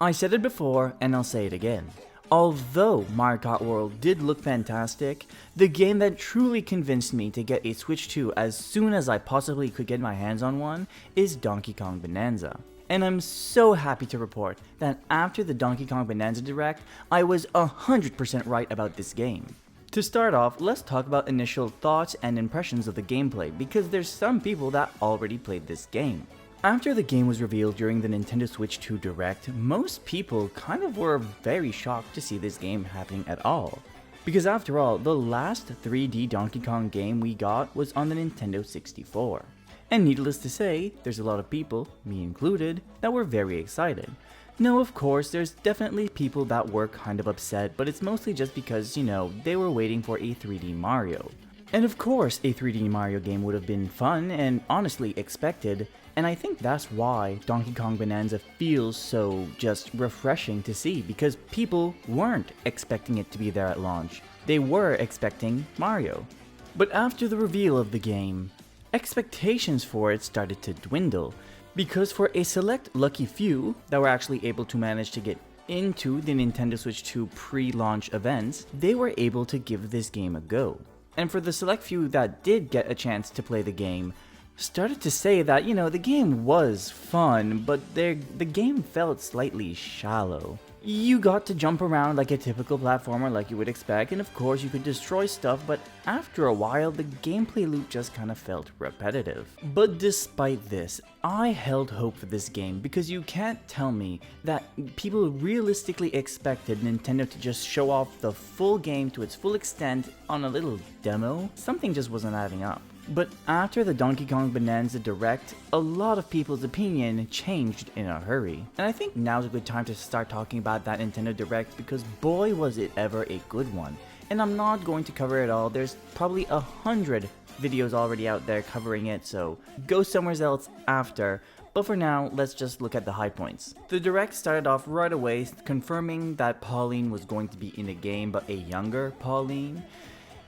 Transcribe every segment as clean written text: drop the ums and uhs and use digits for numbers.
I said it before and I'll say it again. Although Mario Kart World did look fantastic, the game that truly convinced me to get a Switch 2 as soon as I possibly could get my hands on one is Donkey Kong Bananza. And I'm so happy to report that after the Donkey Kong Bananza Direct, I was 100% right about this game. To start off, let's talk about initial thoughts and impressions of the gameplay, because there's some people that already played this game. After the game was revealed during the Nintendo Switch 2 Direct, most people kind of were very shocked to see this game happening at all. Because after all, the last 3D Donkey Kong game we got was on the Nintendo 64. And needless to say, there's a lot of people, me included, that were very excited. No, of course, there's definitely people that were kind of upset, but it's mostly just because, they were waiting for a 3D Mario. And of course, a 3D Mario game would have been fun and honestly expected, and I think that's why Donkey Kong Bananza feels so just refreshing to see, because people weren't expecting it to be there at launch. They were expecting Mario. But after the reveal of the game, expectations for it started to dwindle, because for a select lucky few that were actually able to manage to get into the Nintendo Switch 2 pre-launch events, they were able to give this game a go. And for the select few that did get a chance to play the game, started to say that, the game was fun, but the game felt slightly shallow. You got to jump around like a typical platformer like you would expect, and of course you could destroy stuff, but after a while the gameplay loop just kind of felt repetitive. But despite this, I held hope for this game, because you can't tell me that people realistically expected Nintendo to just show off the full game to its full extent on a little demo. Something just wasn't adding up. But after the Donkey Kong Bananza Direct, a lot of people's opinion changed in a hurry. And I think now's a good time to start talking about that Nintendo Direct, because boy was it ever a good one. And I'm not going to cover it all, there's probably 100 videos already out there covering it, so go somewhere else after. But for now, let's just look at the high points. The Direct started off right away confirming that Pauline was going to be in the game, but a younger Pauline.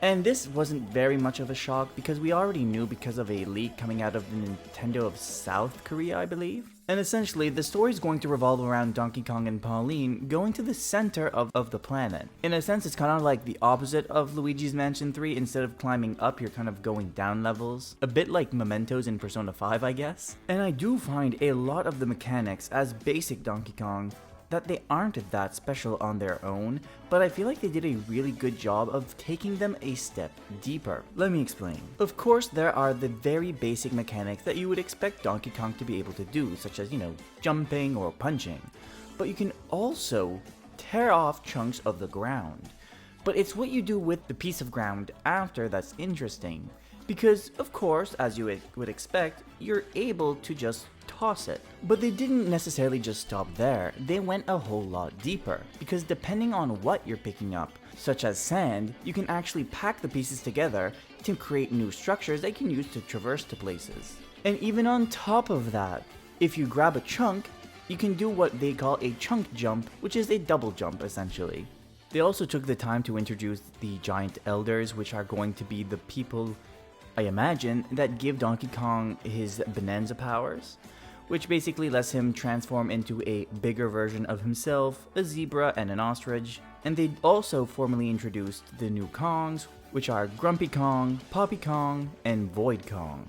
And this wasn't very much of a shock, because we already knew because of a leak coming out of the Nintendo of South Korea, I believe. And essentially, the story is going to revolve around Donkey Kong and Pauline going to the center of the planet. In a sense, it's kind of like the opposite of Luigi's Mansion 3. Instead of climbing up, you're kind of going down levels. A bit like Mementos in Persona 5, I guess. And I do find a lot of the mechanics as basic Donkey Kong that they aren't that special on their own, but I feel like they did a really good job of taking them a step deeper. Let me explain. Of course, there are the very basic mechanics that you would expect Donkey Kong to be able to do, such as, jumping or punching. But you can also tear off chunks of the ground. But it's what you do with the piece of ground after that's interesting. Because, of course, as you would expect, you're able to just toss it. But they didn't necessarily just stop there, they went a whole lot deeper. Because depending on what you're picking up, such as sand, you can actually pack the pieces together to create new structures that you can use to traverse to places. And even on top of that, if you grab a chunk, you can do what they call a chunk jump, which is a double jump essentially. They also took the time to introduce the giant elders, which are going to be the people, I imagine, that give Donkey Kong his Bananza powers, which basically lets him transform into a bigger version of himself, a zebra and an ostrich. And they also formally introduced the new Kongs, which are Grumpy Kong, Poppy Kong, and Void Kong.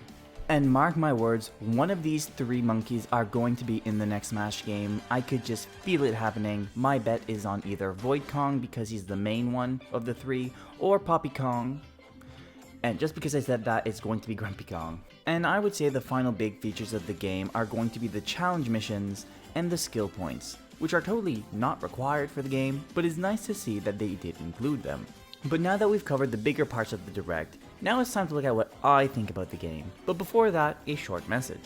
And mark my words, one of these three monkeys are going to be in the next Smash game. I could just feel it happening. My bet is on either Void Kong because he's the main one of the three, or Poppy Kong. And just because I said that, it's going to be Grumpy Kong. And I would say the final big features of the game are going to be the challenge missions and the skill points, which are totally not required for the game, but it's nice to see that they did include them. But now that we've covered the bigger parts of the Direct, now it's time to look at what I think about the game. But before that, a short message.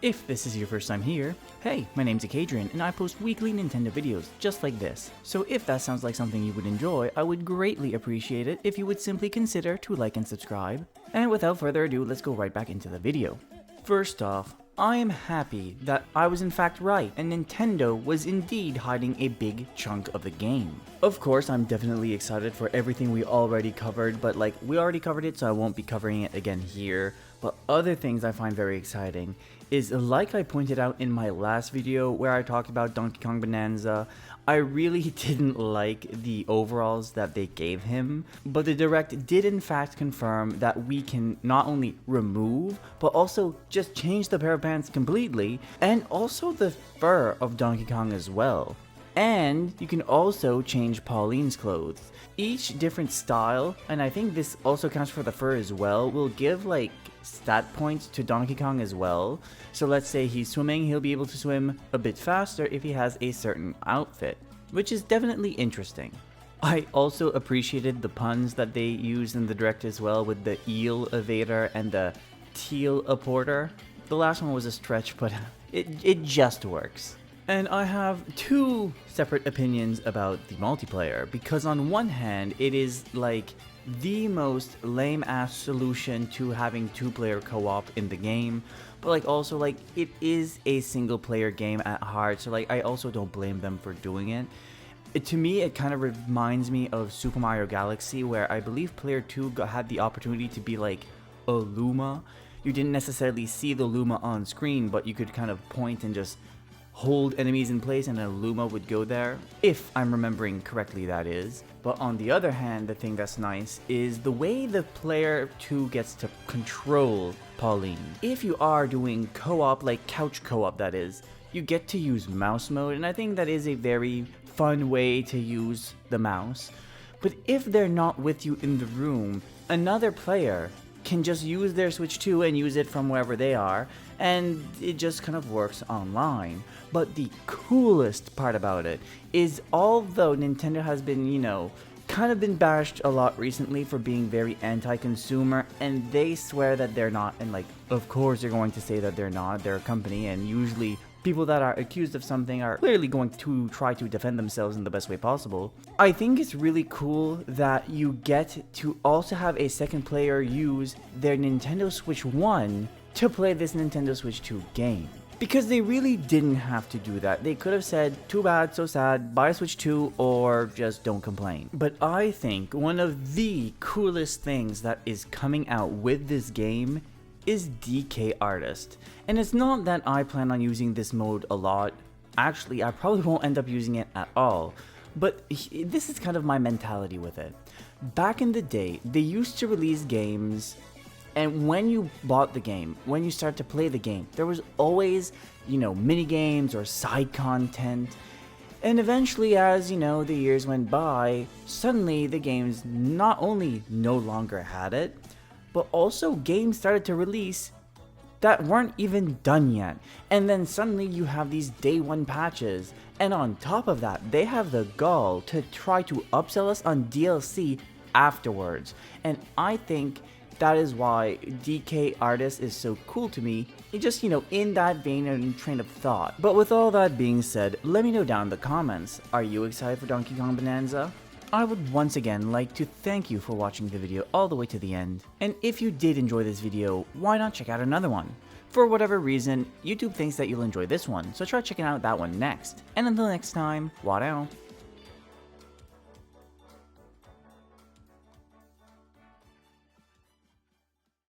If this is your first time here, hey, my name's Acadrien and I post weekly Nintendo videos just like this. So if that sounds like something you would enjoy, I would greatly appreciate it if you would simply consider to like and subscribe. And without further ado, let's go right back into the video. First off, I am happy that I was in fact right and Nintendo was indeed hiding a big chunk of the game. Of course, I'm definitely excited for everything we already covered, but we already covered it, so I won't be covering it again here. But other things I find very exciting is, like I pointed out in my last video where I talked about Donkey Kong Bananza, I really didn't like the overalls that they gave him, but the Direct did in fact confirm that we can not only remove, but also just change the pair of pants completely, and also the fur of Donkey Kong as well. And you can also change Pauline's clothes. Each different style, and I think this also counts for the fur as well, will give like stat points to Donkey Kong as well. So let's say he's swimming, he'll be able to swim a bit faster if he has a certain outfit, which is definitely interesting. I also appreciated the puns that they used in the Direct as well, with the eel evader and the teal apporter. The last one was a stretch, but it just works. And I have two separate opinions about the multiplayer, because on one hand, it is like the most lame-ass solution to having two-player co-op in the game, but like also like it is a single-player game at heart, so like I also don't blame them for doing it. To me, it kind of reminds me of Super Mario Galaxy, where I believe player 2 had the opportunity to be like a Luma. You didn't necessarily see the Luma on screen, but you could kind of point and just hold enemies in place and a Luma would go there, if I'm remembering correctly, that is. But on the other hand, the thing that's nice is the way the player 2 gets to control Pauline. If you are doing co-op, like couch co-op that is, you get to use mouse mode, and I think that is a very fun way to use the mouse. But if they're not with you in the room, another player can just use their Switch 2 and use it from wherever they are, and it just kind of works online. But the coolest part about it is, although Nintendo has been, you know, kind of been bashed a lot recently for being very anti-consumer, and they swear that they're not, and like, of course they're going to say that they're not, they're a company, and usually people that are accused of something are clearly going to try to defend themselves in the best way possible. I think it's really cool that you get to also have a second player use their Nintendo Switch 1 to play this Nintendo Switch 2 game. Because they really didn't have to do that. They could have said, too bad, so sad, buy a Switch 2 or just don't complain. But I think one of the coolest things that is coming out with this game is DK Artist. And it's not that I plan on using this mode a lot. Actually, I probably won't end up using it at all. But this is kind of my mentality with it. Back in the day, they used to release games, and when you bought the game, when you start to play the game, there was always, you know, mini games or side content. And eventually, as you know, the years went by, suddenly the games not only no longer had it, but also games started to release that weren't even done yet. And then suddenly you have these day one patches, and on top of that, they have the gall to try to upsell us on DLC afterwards. And I think that is why DK Artist is so cool to me. It just, you know, in that vein and train of thought. But with all that being said, let me know down in the comments, are you excited for Donkey Kong Bananza? I would once again like to thank you for watching the video all the way to the end. And if you did enjoy this video, why not check out another one? For whatever reason, YouTube thinks that you'll enjoy this one, so try checking out that one next. And until next time, Warao.